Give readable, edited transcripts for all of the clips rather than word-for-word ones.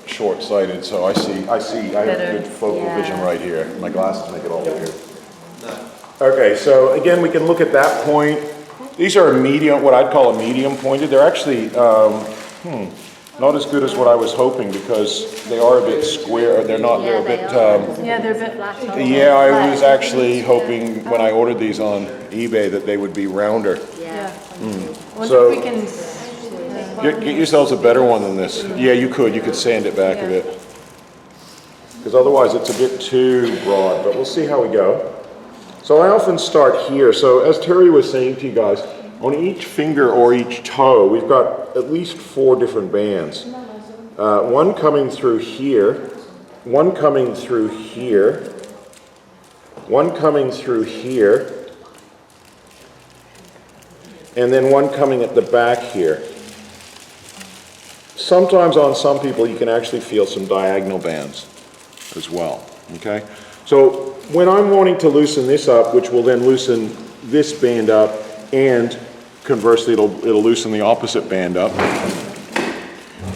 Short-sighted, so I have good focal vision right here. My glasses make it all weird. Okay, so again, we can look at that point. These are a medium, what I'd call a medium pointed. They're actually not as good as what I was hoping because they are a bit square. They're not. They're a bit. They're a bit flat. Yeah, I was actually hoping when I ordered these on eBay that they would be rounder. Yeah. So if we can get yourselves a better one than this. Yeah, you could sand it back a bit. Because otherwise it's a bit too broad, but we'll see how we go. So I often start here. So as Terry was saying to you guys, on each finger or each toe, we've got at least 4 different bands. One coming through here, one coming through here, one coming through here, and then one coming at the back here. Sometimes on some people you can actually feel some diagonal bands as well, okay? So when I'm wanting to loosen this up, which will then loosen this band up, and conversely it'll loosen the opposite band up,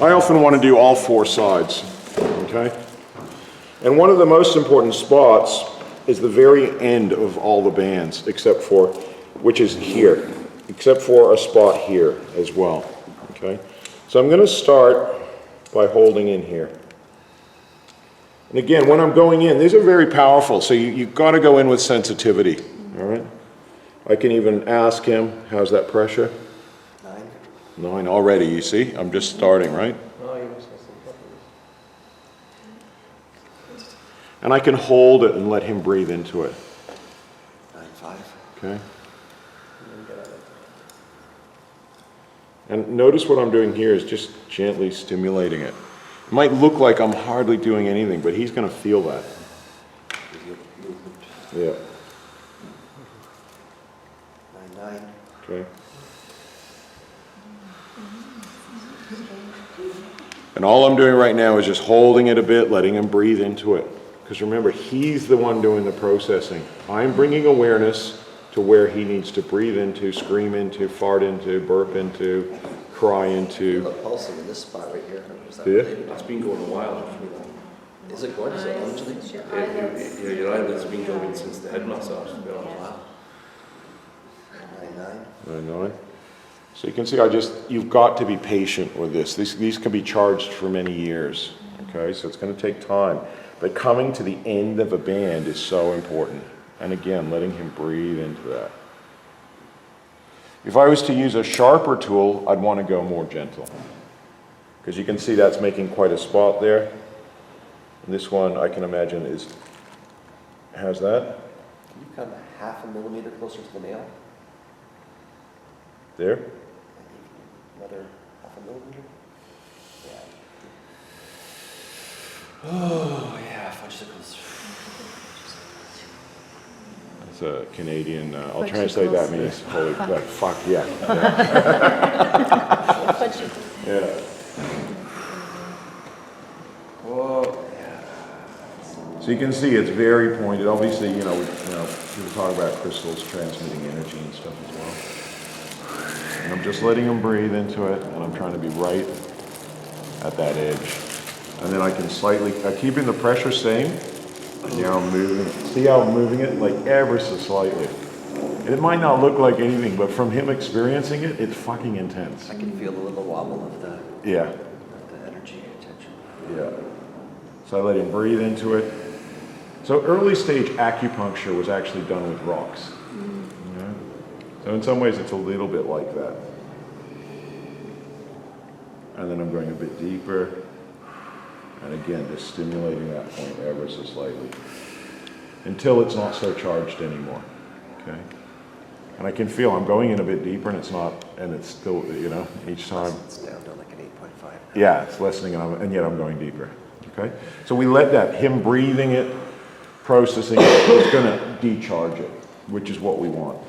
I often want to do all 4 sides, okay? And one of the most important spots is the very end of all the bands, except for, which is here, except for a spot here as well, okay? So I'm going to start by holding in here. And again, when I'm going in, these are very powerful, so you've got to go in with sensitivity, all right? I can even ask him, how's that pressure? 9. 9 already, you see? I'm just starting, right? And I can hold it and let him breathe into it. 9.5. Okay. And notice what I'm doing here is just gently stimulating it. It might look like I'm hardly doing anything, but he's going to feel that. Yeah. 9.9. Okay. And all I'm doing right now is just holding it a bit, letting him breathe into it. Because remember, he's the one doing the processing. I'm bringing awareness to where he needs to breathe into, scream into, fart into, burp into, cry into. The pulsing in this spot right here. Is that Yeah. related? It's been going a while. Is it going? Is it longevity? Yeah, your eyelids been going since the head massage, to be honest. Wow. 9.9. 9. So you can see you've got to be patient with this. These can be charged for many years, okay? So it's going to take time. But coming to the end of a band is so important. And again, letting him breathe into that. If I was to use a sharper tool, I'd want to go more gentle. Because you can see that's making quite a spot there. And this one, I can imagine, has that. Can you come 0.5 millimeter closer to the nail? There. Another 0.5 millimeter? Yeah. Oh, yeah, fudgesicles. It's a Canadian, I'll translate that means, holy, like, fuck, yeah. Yeah. Whoa. So you can see it's very pointed. Obviously, people talk about crystals transmitting energy and stuff as well. And I'm just letting him breathe into it, and I'm trying to be right at that edge. And then I can slightly, keeping the pressure same, and now I'm moving it. See how I'm moving it? Like ever so slightly. And it might not look like anything, but from him experiencing it, it's fucking intense. I can feel a little wobble of the energy tension. Yeah. So I let him breathe into it. So early stage acupuncture was actually done with rocks. Yeah. So in some ways it's a little bit like that. And then I'm going a bit deeper. And again, just stimulating that point ever so slightly. Until it's not so charged anymore. Okay? And I can feel I'm going in a bit deeper and it's not, and it's still, each time. It's down to like an 8.5. Yeah, it's lessening and yet I'm going deeper. Okay? So we let that, him breathing it, processing it, it's going to decharge it, which is what we want.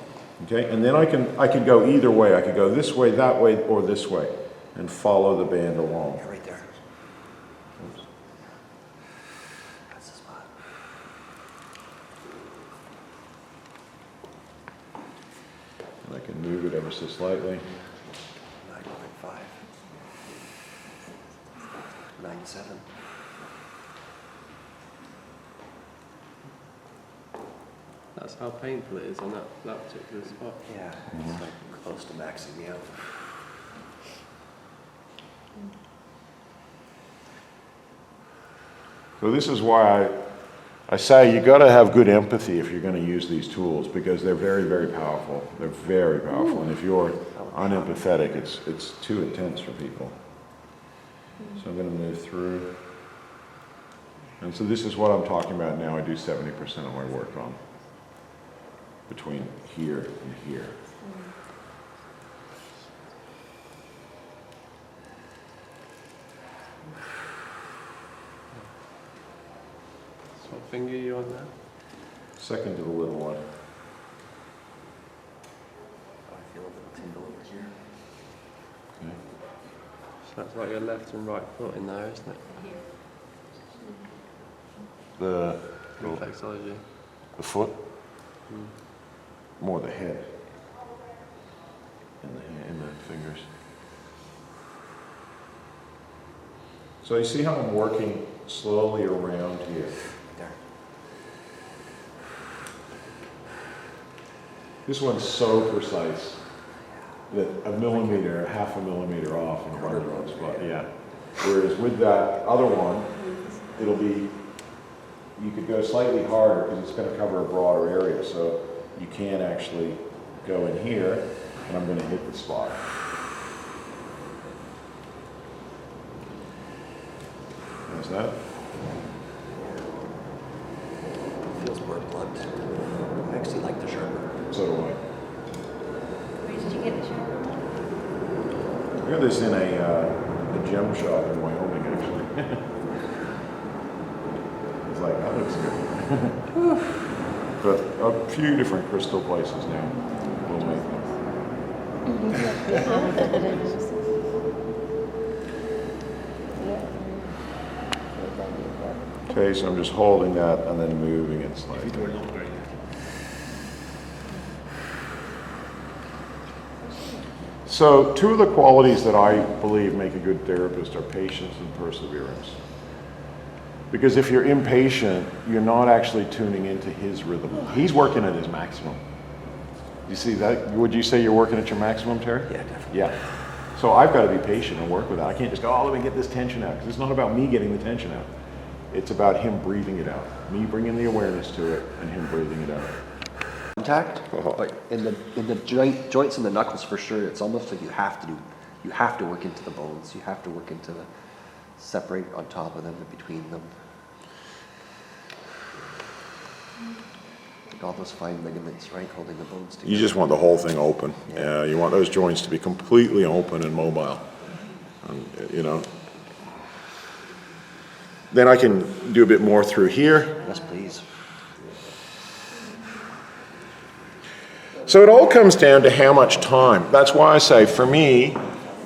Okay? And then I could go either way. I could go this way, that way, or this way, and follow the band along. Yeah, right there. That's the spot. And I can move it ever so slightly. 9.5. 9.9. 0.7. That's how painful it is on that particular spot. Yeah, it's like close to maxing me out. So this is why I say you got to have good empathy if you're going to use these tools, because they're very, very powerful. They're very powerful, and if you're unempathetic, it's too intense for people. So I'm going to move through. And so this is what I'm talking about now. I do 70% of my work on between here and here. So what finger are you on now? Second to the little one. I feel a little tingle over here. Okay. So that's like your left and right foot in there, isn't it? The Reflexology. foot? More the head. And the fingers. So you see how I'm working slowly around here. There. This one's so precise that a millimeter, half a millimeter off in the wrong spot. Yeah. Whereas with that other one, it'll be, you could go slightly harder because it's going to cover a broader area. So you can actually go in here, and I'm going to hit the spot. How's that? Feels more blunt. I actually like the sharper. So do I. Where did you get the shower? I got this in a gem shop in Wyoming, actually. It's like, that looks good. But a few different crystal places now will make them. Okay, so I'm just holding that and then moving it slightly. So two of the qualities that I believe make a good therapist are patience and perseverance. Because if you're impatient, you're not actually tuning into his rhythm. He's working at his maximum. You see that? Would you say you're working at your maximum, Terry? Yeah, definitely. Yeah. So I've got to be patient and work with that. I can't just go, oh, let me get this tension out. Because it's not about me getting the tension out. It's about him breathing it out. Me bringing the awareness to it and him breathing it out. Contact, but in the joints and the knuckles for sure, it's almost like you have to work into the bones. You have to work into the separate on top of them and between them. Like all those fine ligaments, right, holding the bones together. You just want the whole thing open. Yeah, you want those joints to be completely open and mobile. You know. Then I can do a bit more through here. Yes, please. So it all comes down to how much time. That's why I say, for me,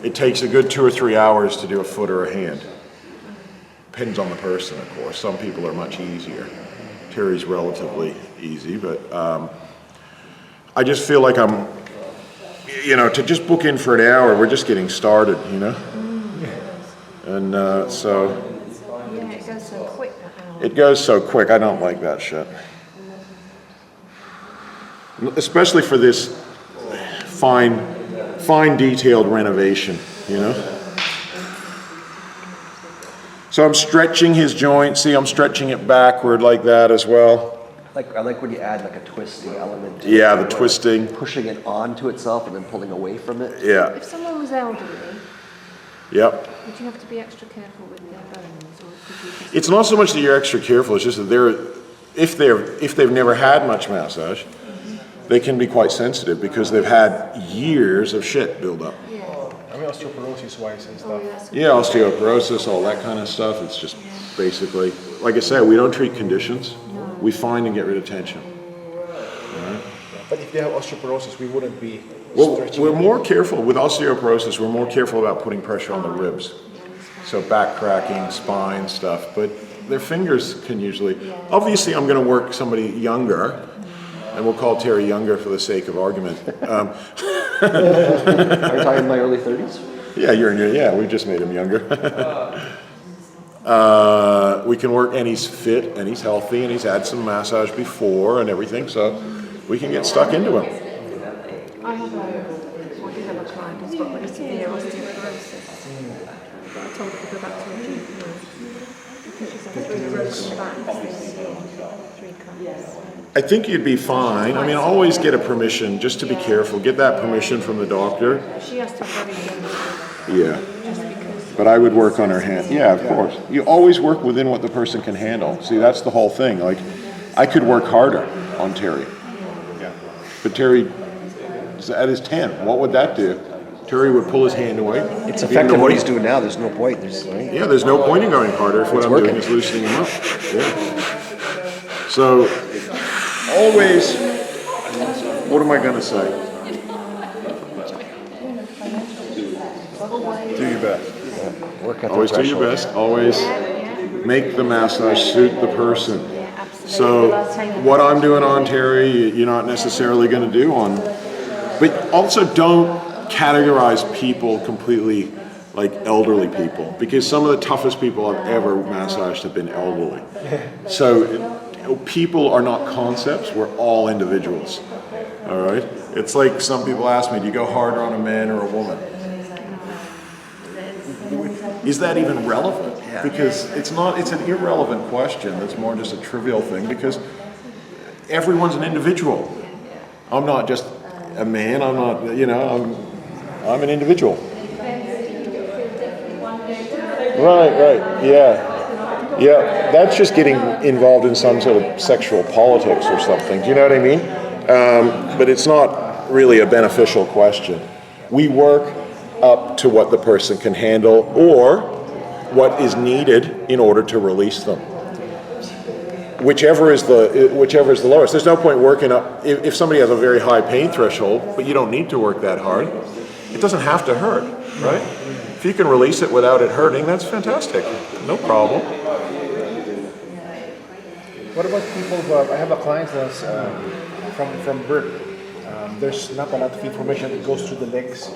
it takes a good 2 or 3 hours to do a foot or a hand. Depends on the person, of course. Some people are much easier. Terry's relatively easy, but I just feel like I'm, you know, to just book in for an hour, we're just getting started, you know? And so... Yeah, it goes so quick, that hour. It goes so quick, I don't like that shit. Especially for this fine detailed renovation, you know? So I'm stretching his joint. See, I'm stretching it backward like that as well. I like when you add like a twisting element to Yeah, it. the twisting. Pushing it onto itself and then pulling away from it. Yeah, If someone was elderly, yep. would you have to be extra careful with their bones, or could you just... It's not so much that you're extra careful, it's just that if they've never had much massage, they can be quite sensitive because they've had years of shit build up. Yeah. I mean, osteoporosis-wise and stuff. Oh, yes. Yeah, osteoporosis, all that kind of stuff. It's just basically, like I said, we don't treat conditions. We find and get rid of tension. But if they have osteoporosis, we wouldn't be Well, stretching. we're more careful with osteoporosis. We're more careful about putting pressure on the ribs. So back cracking, spine stuff. But their fingers can usually. Obviously, I'm going to work somebody younger, and we'll call Terry younger for the sake of argument. Are you talking in my early 30s? Yeah, yeah, we just made him younger. We can work, and he's fit, and he's healthy, and he's had some massage before and everything, so we can get stuck into him. I have I did have a client who's got really severe osteoporosis. But I told her to go back to her GP because she's had 3 broken backs this year, 3 cuts. I think you'd be fine. I mean, always get a permission, just to be careful. Get that permission from the doctor. She has to very gentle, Yeah. just because. But I would work on her hand. Yeah, of course. You always work within what the person can handle. See, that's the whole thing. Like, I could work harder on Terry. Yeah. But Terry, at his 10, what would that do? Terry would pull his hand away. It's effective what he's doing now, there's no point, right? Yeah, there's no point in going harder if what I'm doing is loosening him up. Yeah. So, always, what am I going to say? Do your best. Work at the Always do your threshold. best. Always make the massage suit the person. So, what I'm doing on Terry, you're not necessarily going to do on. But also don't categorize people completely like elderly people, because some of the toughest people I've ever massaged have been elderly. So people are not concepts, we're all individuals. All right? It's like some people ask me, do you go harder on a man or a woman? Is that even relevant? Because it's an irrelevant question. It's more just a trivial thing, because everyone's an individual. I'm not just a man, I'm not, I'm an individual. Right, yeah, that's just getting involved in some sort of sexual politics or something, do you know what I mean? But it's not really a beneficial question. We work up to what the person can handle or what is needed in order to release them. Whichever is the lowest. There's no point working up, if somebody has a very high pain threshold, but you don't need to work that hard, it doesn't have to hurt, right? If you can release it without it hurting, that's fantastic. No problem. What about people who I have a client that's from birth. There's not a lot of information that goes through the legs.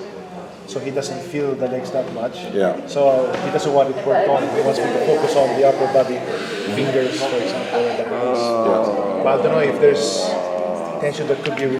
So he doesn't feel the legs that much. Yeah. So he doesn't want it worked on. He wants me to focus on the upper body, fingers, for example, and the hands. But I don't know if there's tension that could be